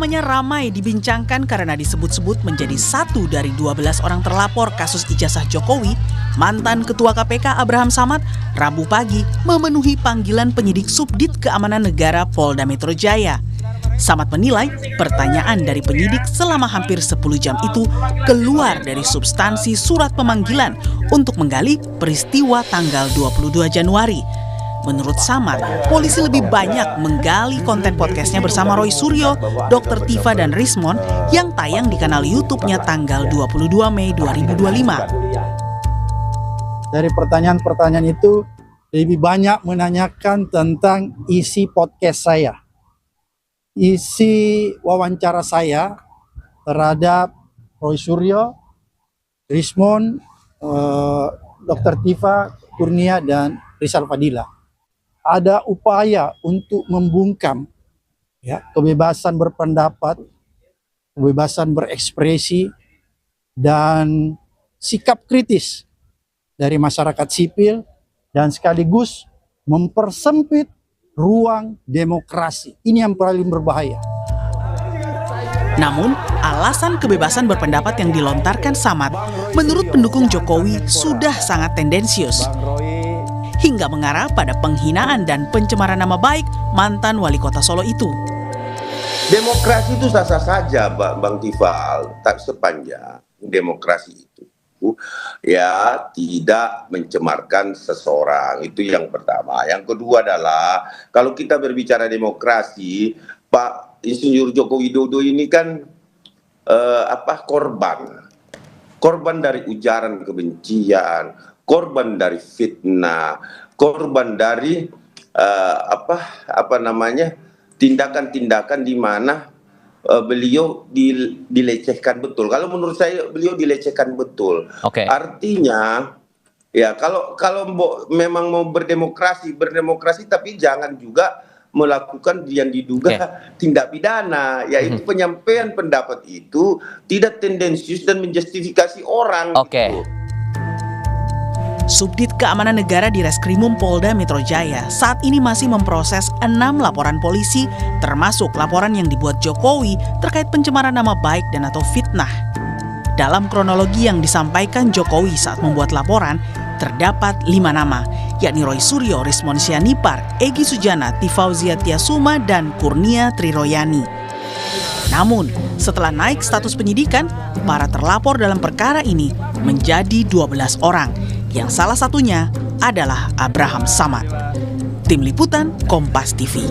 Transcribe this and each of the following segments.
Namanya ramai dibincangkan karena disebut-sebut menjadi satu dari 12 orang terlapor kasus ijazah Jokowi. Mantan Ketua KPK Abraham Samad Rabu pagi memenuhi panggilan penyidik Subdit Keamanan Negara Polda Metro Jaya. Samad menilai pertanyaan dari penyidik selama hampir 10 jam itu keluar dari substansi surat pemanggilan untuk menggali peristiwa tanggal 22 Januari. Menurut Samad, polisi lebih banyak menggali konten podcastnya bersama Roy Suryo, Dr. Tifa dan Rismon yang tayang di kanal YouTube-nya tanggal 22 Mei 2025. Dari pertanyaan-pertanyaan itu lebih banyak menanyakan tentang isi podcast saya. Isi wawancara saya terhadap Roy Suryo, Rismon, Dr. Tifa, Kurnia, dan Rizal Fadila. Ada upaya untuk membungkam kebebasan berpendapat, kebebasan berekspresi, dan sikap kritis dari masyarakat sipil, dan sekaligus mempersempit ruang demokrasi. Ini yang paling berbahaya. Namun, alasan kebebasan berpendapat yang dilontarkan Samad menurut pendukung Jokowi sudah sangat tendensius, hingga mengarah pada penghinaan dan pencemaran nama baik mantan wali kota Solo itu. Demokrasi itu sah-sah saja, Bang Tifal, tak sepanjang demokrasi itu ya tidak mencemarkan seseorang. Itu yang pertama. Yang kedua adalah kalau kita berbicara demokrasi, Pak Insinyur Joko Widodo ini kan korban dari ujaran kebencian, korban dari fitnah, korban dari tindakan-tindakan di mana beliau dilecehkan betul. Kalau menurut saya beliau dilecehkan betul. Okay. Artinya ya kalau memang mau berdemokrasi tapi jangan juga melakukan yang diduga tindak pidana, yaitu penyampaian pendapat itu tidak tendensius dan menjustifikasi orang. Gitu. Subdit Keamanan Negara di Reskrimum Polda Metro Jaya saat ini masih memproses 6 laporan polisi, termasuk laporan yang dibuat Jokowi terkait pencemaran nama baik dan atau fitnah. Dalam kronologi yang disampaikan Jokowi saat membuat laporan, terdapat 5 nama, yakni Roy Suryo, Rismon Sianipar, Egy Sujana, Tifauzia Tiasuma, dan Kurnia Triroyani. Namun, setelah naik status penyidikan, para terlapor dalam perkara ini menjadi 12 orang, yang salah satunya adalah Abraham Samad. Tim Liputan Kompas TV.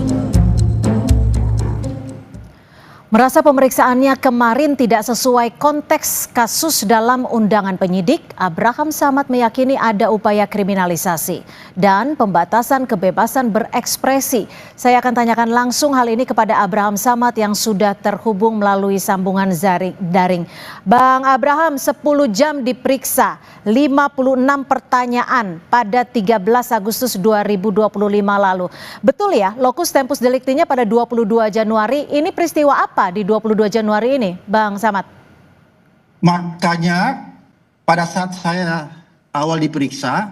Merasa pemeriksaannya kemarin tidak sesuai konteks kasus dalam undangan penyidik, Abraham Samad meyakini ada upaya kriminalisasi dan pembatasan kebebasan berekspresi. Saya akan tanyakan langsung hal ini kepada Abraham Samad yang sudah terhubung melalui sambungan daring. Bang Abraham, 10 jam diperiksa, 56 pertanyaan pada 13 Agustus 2025 lalu. Betul ya, lokus tempus delictinya pada 22 Januari, ini peristiwa apa di 22 Januari ini, Bang Samad? Makanya pada saat saya awal diperiksa,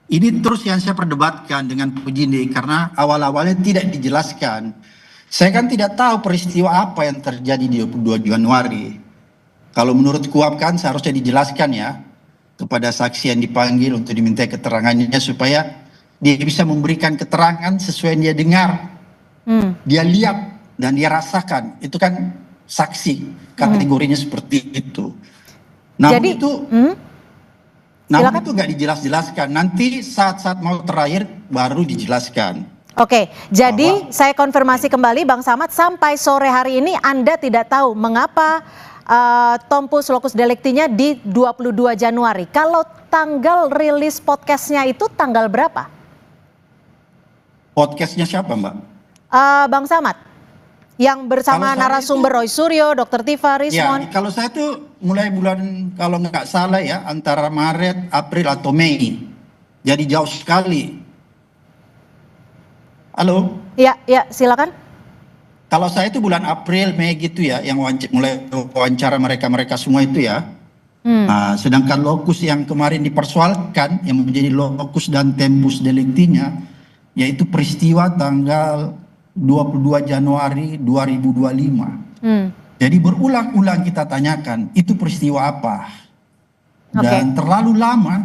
ini terus yang saya perdebatkan dengan penyidik karena awal-awalnya tidak dijelaskan. Saya kan tidak tahu peristiwa apa yang terjadi di 22 Januari. Kalau menurut KUHAP kan seharusnya dijelaskan ya kepada saksi yang dipanggil untuk diminta keterangannya supaya dia bisa memberikan keterangan sesuai yang dia dengar, dia lihat dan dia rasakan. Itu kan saksi, kategorinya seperti itu. Namun Jadi, itu nggak dijelas-jelaskan. Nanti saat-saat mau terakhir baru dijelaskan. Oke, jadi saya konfirmasi kembali Bang Samad, sampai sore hari ini Anda tidak tahu mengapa tempus locus delictinya di 22 Januari. Kalau tanggal rilis podcastnya itu tanggal berapa? Podcastnya siapa, Mbak? Bang Samad. Yang bersama narasumber Roy Suryo, Dr. Tifa, Rismon. Ya, kalau saya tuh mulai bulan, kalau nggak salah ya, antara Maret, April atau Mei. Jadi jauh sekali. Halo? Ya, silakan. Kalau saya itu bulan April, Mei gitu ya, yang mulai wawancara mereka semua itu ya. Nah, sedangkan lokus yang kemarin dipersoalkan, yang menjadi lokus dan tempus delictinya, yaitu peristiwa tanggal 22 Januari 2025. Jadi berulang-ulang kita tanyakan, itu peristiwa apa? Dan terlalu lama,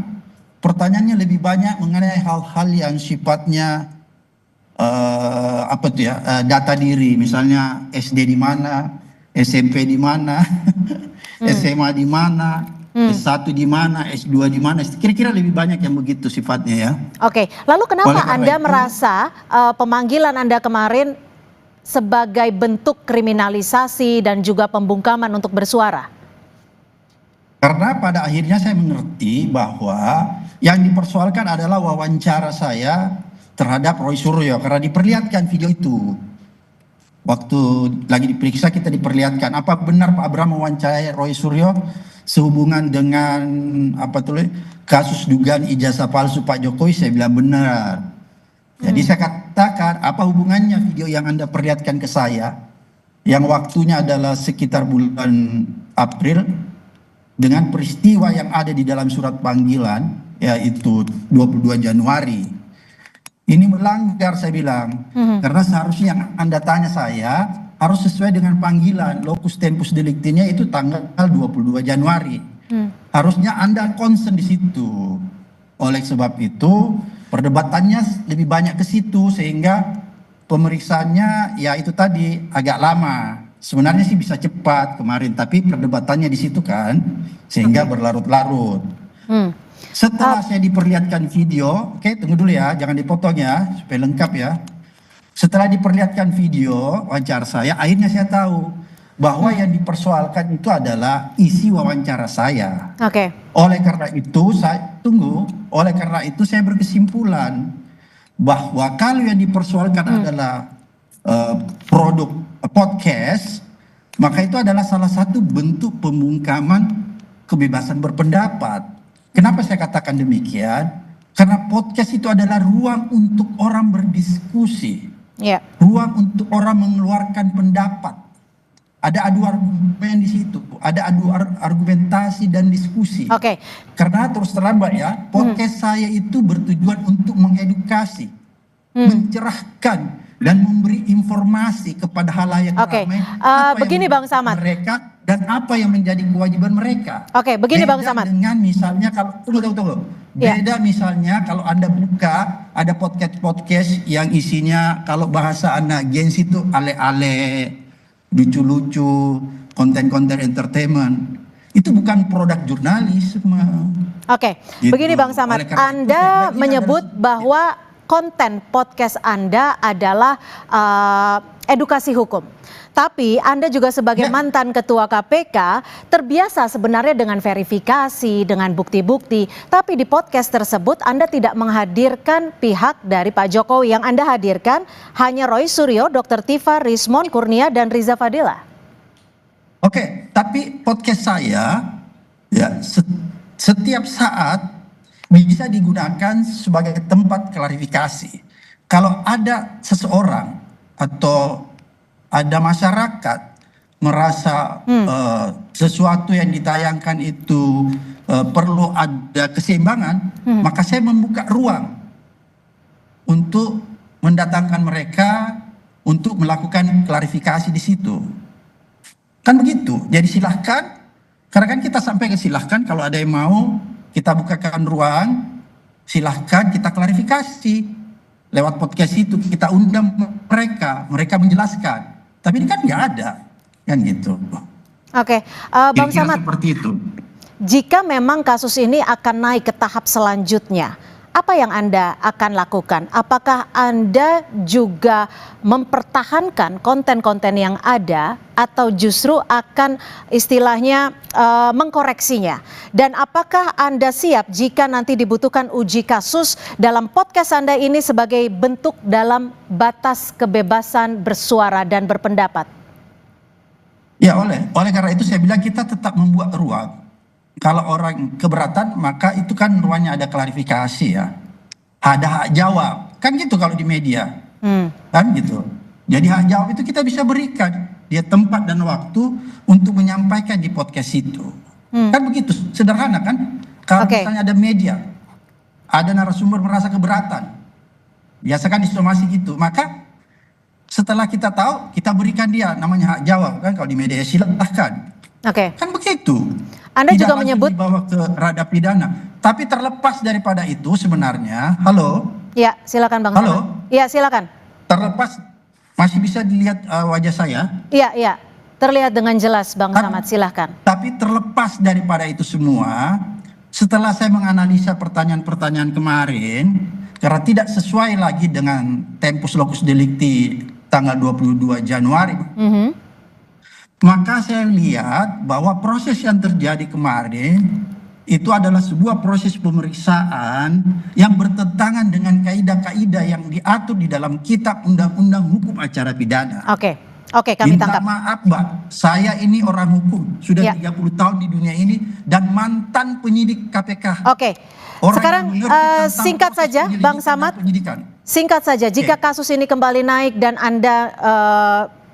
pertanyaannya lebih banyak mengenai hal-hal yang sifatnya data diri, misalnya SD di mana, SMP di mana, SMA di mana, S1 di mana, S2 di mana, kira-kira lebih banyak yang begitu sifatnya ya. Oke, lalu kenapa Oleh karena Anda itu- merasa pemanggilan Anda kemarin sebagai bentuk kriminalisasi dan juga pembungkaman untuk bersuara? Karena pada akhirnya saya mengerti bahwa yang dipersoalkan adalah wawancara saya terhadap Roy Suryo, karena diperlihatkan video itu. Waktu lagi diperiksa kita diperlihatkan, apa benar Pak Abraham mewawancarai Roy Suryo sehubungan dengan kasus dugaan ijazah palsu Pak Jokowi? Saya bilang benar. Jadi saya katakan, apa hubungannya video yang Anda perlihatkan ke saya, yang waktunya adalah sekitar bulan April, dengan peristiwa yang ada di dalam surat panggilan, yaitu 22 Januari. Ini melanggar, saya bilang, karena seharusnya yang Anda tanya saya harus sesuai dengan panggilan, locus tempus delictinya itu tanggal 22 Januari. Harusnya Anda concern di situ. Oleh sebab itu, perdebatannya lebih banyak ke situ, sehingga pemeriksaannya ya itu tadi agak lama. Sebenarnya sih bisa cepat kemarin, tapi perdebatannya di situ kan, sehingga berlarut-larut. Setelah saya diperlihatkan video, oke, tunggu dulu ya, jangan dipotong ya, supaya lengkap ya. Setelah diperlihatkan video wawancara saya, akhirnya saya tahu bahwa yang dipersoalkan itu adalah isi wawancara saya. Oke. Oleh karena itu saya berkesimpulan bahwa kalau yang dipersoalkan adalah produk podcast, maka itu adalah salah satu bentuk pembungkaman kebebasan berpendapat. Kenapa saya katakan demikian? Karena podcast itu adalah ruang untuk orang berdiskusi, ruang untuk orang mengeluarkan pendapat. Ada adu argumen di situ, ada adu argumentasi dan diskusi. Karena terus terang Mbak ya, podcast saya itu bertujuan untuk mengedukasi, mencerahkan, dan memberi informasi kepada halayak ramai begini Bang Samad, mereka dan apa yang menjadi kewajiban mereka. Begini Beda Bang Samad. dengan misalnya kalau tunggu. Beda misalnya kalau Anda buka ada podcast yang isinya kalau bahasa anak gens itu ale-ale, lucu-lucu, konten-konten entertainment. Itu bukan produk jurnalisme. Gitu. Begini Bang Samad, Anda menyebut bahwa konten podcast Anda adalah edukasi hukum. Tapi Anda juga sebagai mantan ketua KPK terbiasa sebenarnya dengan verifikasi, dengan bukti-bukti. Tapi di podcast tersebut Anda tidak menghadirkan pihak dari Pak Jokowi. Yang Anda hadirkan hanya Roy Suryo, Dr. Tifa, Rismon Kurnia, dan Riza Fadila. Tapi podcast saya ya setiap saat bisa digunakan sebagai tempat klarifikasi. Kalau ada seseorang atau ada masyarakat merasa sesuatu yang ditayangkan itu perlu ada keseimbangan, maka saya membuka ruang untuk mendatangkan mereka untuk melakukan klarifikasi di situ. Kan begitu. Jadi silahkan, karena kan kita sampaikan silahkan kalau ada yang mau kita bukakan ruang, silahkan kita klarifikasi. Lewat podcast itu kita undang mereka menjelaskan. Tapi ini kan nggak ada, kan gitu. Bang Samad, seperti itu. Jika memang kasus ini akan naik ke tahap selanjutnya, apa yang Anda akan lakukan? Apakah Anda juga mempertahankan konten-konten yang ada atau justru akan istilahnya mengkoreksinya? Dan apakah Anda siap jika nanti dibutuhkan uji kasus dalam podcast Anda ini sebagai bentuk dalam batas kebebasan bersuara dan berpendapat? Ya, oleh karena itu saya bilang kita tetap membuat ruang. Kalau orang keberatan maka itu kan ruangnya ada klarifikasi ya. Ada hak jawab. Kan gitu kalau di media. Kan gitu. Jadi hak jawab itu kita bisa berikan. Dia tempat dan waktu untuk menyampaikan di podcast itu. Kan begitu. Sederhana kan. Kalau misalnya ada media. Ada narasumber merasa keberatan. Biasa kan disomasi gitu. Maka setelah kita tahu, kita berikan dia namanya hak jawab kan, kalau di media silahkan. Oke. Kan begitu. Anda Tidak juga langsung menyebut, dibawa ke ranah pidana. Tapi terlepas daripada itu sebenarnya, halo, ya silakan Bang Halo? Samad. Iya silakan. terlepas masih bisa dilihat wajah saya. Iya, terlihat dengan jelas Bang Kan- Samad, silahkan. Tapi terlepas daripada itu semua, setelah saya menganalisa pertanyaan-pertanyaan kemarin, karena tidak sesuai lagi dengan tempus locus delicti tanggal 22 Januari, Mhm. maka saya lihat bahwa proses yang terjadi kemarin itu adalah sebuah proses pemeriksaan yang bertentangan dengan kaidah-kaidah yang diatur di dalam kitab undang-undang hukum acara pidana. Oke, kami Minta tangkap. maaf, Mbak. Saya ini orang hukum, sudah Ya. 30 tahun di dunia ini dan mantan penyidik KPK. Oke. Orang Sekarang yang mengerti tentang singkat proses saja penyelidikan Bang dan Samad, penyidikan. singkat saja, jika kasus ini kembali naik dan Anda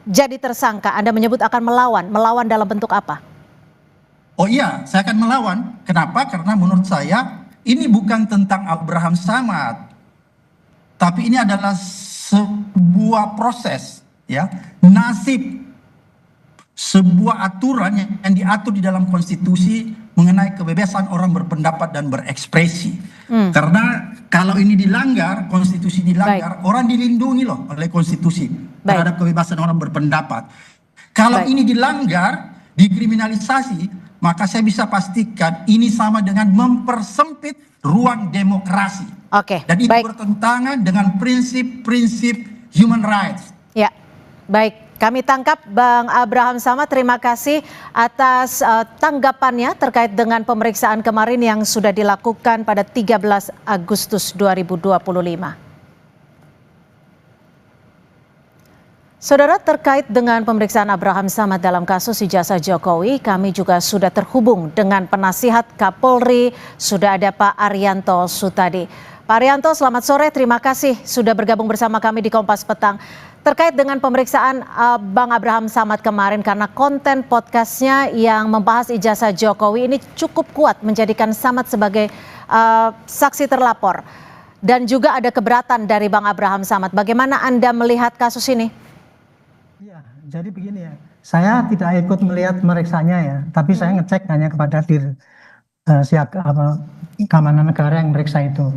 jadi tersangka, Anda menyebut akan melawan dalam bentuk apa? Oh iya, saya akan melawan. Kenapa? Karena menurut saya ini bukan tentang Abraham Samad, tapi ini adalah sebuah proses, ya, nasib, sebuah aturan yang diatur di dalam konstitusi mengenai kebebasan orang berpendapat dan berekspresi. Karena kalau ini dilanggar, konstitusi dilanggar, orang dilindungi loh oleh konstitusi terhadap kebebasan orang berpendapat. Kalau ini dilanggar, dikriminalisasi, maka saya bisa pastikan ini sama dengan mempersempit ruang demokrasi. Oke, Dan itu baik. bertentangan dengan prinsip-prinsip human rights. Ya, baik. Kami tangkap Bang Abraham Samad. Terima kasih atas tanggapannya terkait dengan pemeriksaan kemarin yang sudah dilakukan pada 13 Agustus 2025. Saudara, terkait dengan pemeriksaan Abraham Samad dalam kasus ijazah Jokowi, kami juga sudah terhubung dengan penasihat Kapolri, sudah ada Pak Arianto Sutadi. Pak Arianto, selamat sore, terima kasih sudah bergabung bersama kami di Kompas Petang. Terkait dengan pemeriksaan Bang Abraham Samad kemarin, karena konten podcastnya yang membahas ijazah Jokowi ini cukup kuat menjadikan Samad sebagai saksi terlapor. Dan juga ada keberatan dari Bang Abraham Samad. Bagaimana Anda melihat kasus ini? Ya, jadi begini ya, saya tidak ikut melihat meriksanya ya, tapi saya ngecek hanya kepada keamanan negara yang meriksa itu.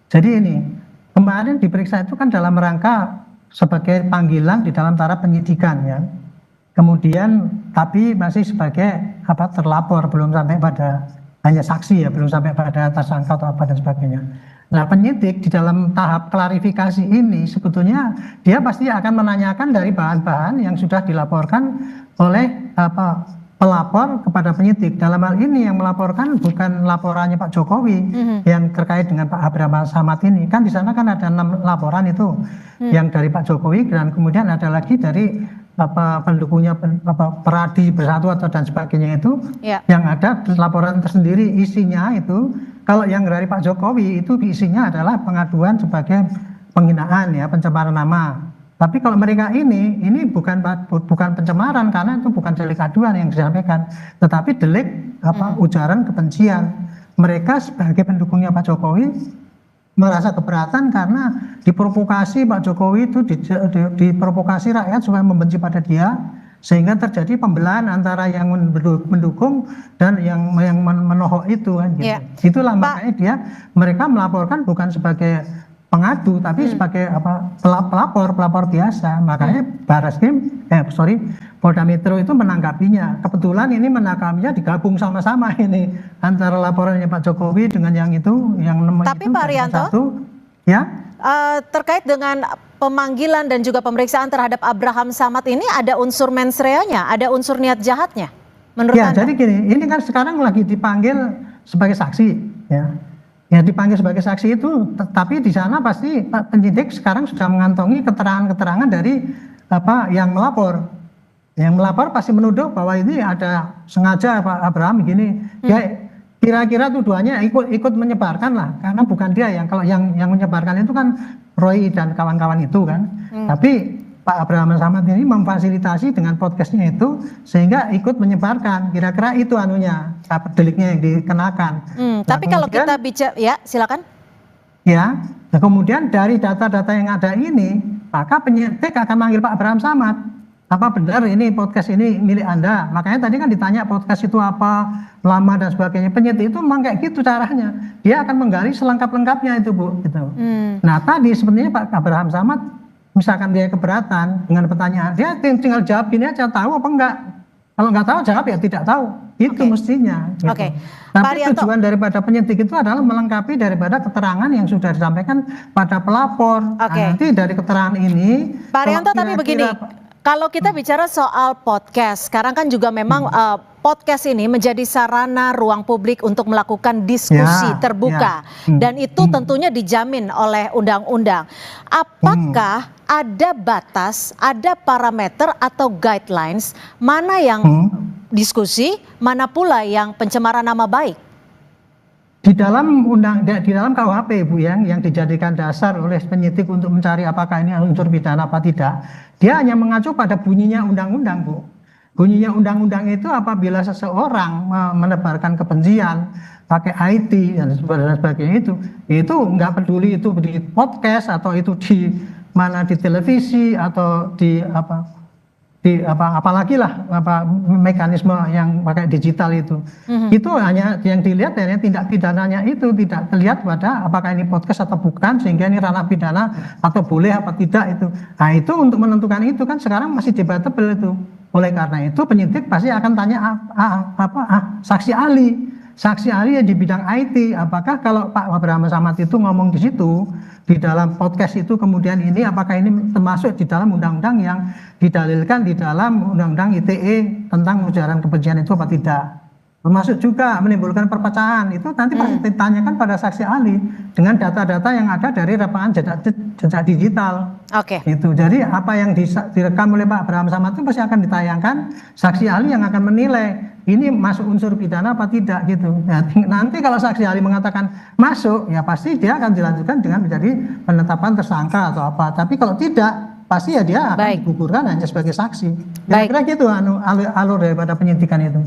Jadi ini, kemarin diperiksa itu kan dalam rangka sebagai panggilan di dalam taraf penyidikan ya. Kemudian tapi masih sebagai terlapor, belum sampai pada hanya saksi ya, belum sampai pada tersangka atau apa dan sebagainya. Nah, penyidik di dalam tahap klarifikasi ini sebetulnya dia pasti akan menanyakan dari bahan-bahan yang sudah dilaporkan oleh pelapor kepada penyidik. Dalam hal ini yang melaporkan bukan laporannya Pak Jokowi yang terkait dengan Pak Abraham Samad ini. Kan di sana kan ada 6 laporan itu yang dari Pak Jokowi, dan kemudian ada lagi dari pendukungnya Peradi Bersatu atau dan sebagainya itu, yang ada laporan tersendiri. Isinya itu kalau yang dari Pak Jokowi itu isinya adalah pengaduan sebagai penghinaan ya, pencemaran nama. Tapi kalau mereka ini bukan pencemaran, karena itu bukan delik aduan yang disampaikan, tetapi delik ujaran kebencian. Mereka sebagai pendukungnya Pak Jokowi merasa keberatan karena diprovokasi Pak Jokowi itu diprovokasi rakyat supaya membenci pada dia, sehingga terjadi pembelahan antara yang mendukung dan yang menohok itu kan gitu. Itulah makanya mereka melaporkan bukan sebagai pengadu tapi sebagai pelapor biasa. Makanya Polda Metro itu menanggapinya. Kebetulan ini menanggapinya digabung sama-sama ini antara laporannya Pak Jokowi dengan yang itu, yang tapi Pak Arianto, ya. Terkait dengan pemanggilan dan juga pemeriksaan terhadap Abraham Samad ini ada unsur mens rea-nya, ada unsur niat jahatnya menurut Anda? Jadi gini, ini kan sekarang lagi dipanggil sebagai saksi ya dipanggil sebagai saksi itu, tapi di sana pasti penyidik sekarang sudah mengantongi keterangan-keterangan dari yang melapor. Yang melapor pasti menuduh bahwa ini ada sengaja Pak Abraham gini. Ya kira-kira tuduhannya ikut menyebarkan lah, karena bukan dia kalau yang menyebarkan itu kan Roy dan kawan-kawan itu kan. Tapi Pak Abraham Samad ini memfasilitasi dengan podcastnya itu sehingga ikut menyebarkan. Kira-kira itu deliknya yang dikenakan. Tapi kalau kita bicara, ya silakan. Ya, nah kemudian dari data-data yang ada ini maka penyidik akan manggil Pak Abraham Samad. Apa benar ini podcast ini milik Anda? Makanya tadi kan ditanya podcast itu apa, lama dan sebagainya. Penyidik itu memang kayak gitu caranya. Dia akan menggali selengkap-lengkapnya itu, Bu. Gitu. Nah tadi sebenarnya Pak Abraham Samad, misalkan dia keberatan dengan pertanyaan, dia tinggal jawab ini aja, tahu apa enggak. Kalau nggak tahu jawab ya tidak tahu. Itu mestinya. Gitu. Oke. Tapi tujuan daripada penyidik itu adalah melengkapi daripada keterangan yang sudah disampaikan pada pelapor. Nah, nanti dari keterangan ini, Pak Arianto, tapi begini. Kalau kita bicara soal podcast, sekarang kan juga memang podcast ini menjadi sarana ruang publik untuk melakukan diskusi terbuka. Dan itu tentunya dijamin oleh undang-undang. Apakah ada batas, ada parameter atau guidelines mana yang diskusi, mana pula yang pencemaran nama baik? Di dalam KUHP, Bu, yang dijadikan dasar oleh penyidik untuk mencari apakah ini unsur pidana apa tidak, dia hanya mengacu pada bunyinya undang-undang, Bu. Bunyinya undang-undang itu apabila seseorang menebarkan kebencian pakai IT dan sebagainya itu nggak peduli itu di podcast atau itu di mana di televisi atau di apalagi lah mekanisme yang pakai digital itu. Itu hanya yang dilihat hanya tindak pidananya itu, tidak terlihat pada apakah ini podcast atau bukan, sehingga ini ranah pidana atau boleh apa tidak itu. Nah itu untuk menentukan itu kan sekarang masih debatable itu. Oleh karena itu penyidik pasti akan tanya saksi ahli yang di bidang IT, apakah kalau Pak Abraham Samad itu ngomong di situ di dalam podcast itu kemudian ini apakah ini termasuk di dalam undang-undang yang didalilkan di dalam undang-undang ITE tentang ujaran kebencian itu apa tidak, termasuk juga menimbulkan perpecahan, itu nanti pasti ditanyakan pada saksi ahli dengan data-data yang ada dari rekaman jejak digital. Itu jadi apa yang direkam oleh Pak Abraham Samad itu pasti akan ditayangkan, saksi ahli yang akan menilai ini masuk unsur pidana apa tidak gitu. Nah, nanti kalau saksi ahli mengatakan masuk, ya pasti dia akan dilanjutkan dengan menjadi penetapan tersangka atau apa. Tapi kalau tidak, pasti ya dia akan digugurkan hanya sebagai saksi. Kira-kira gitu alur daripada penyidikan itu.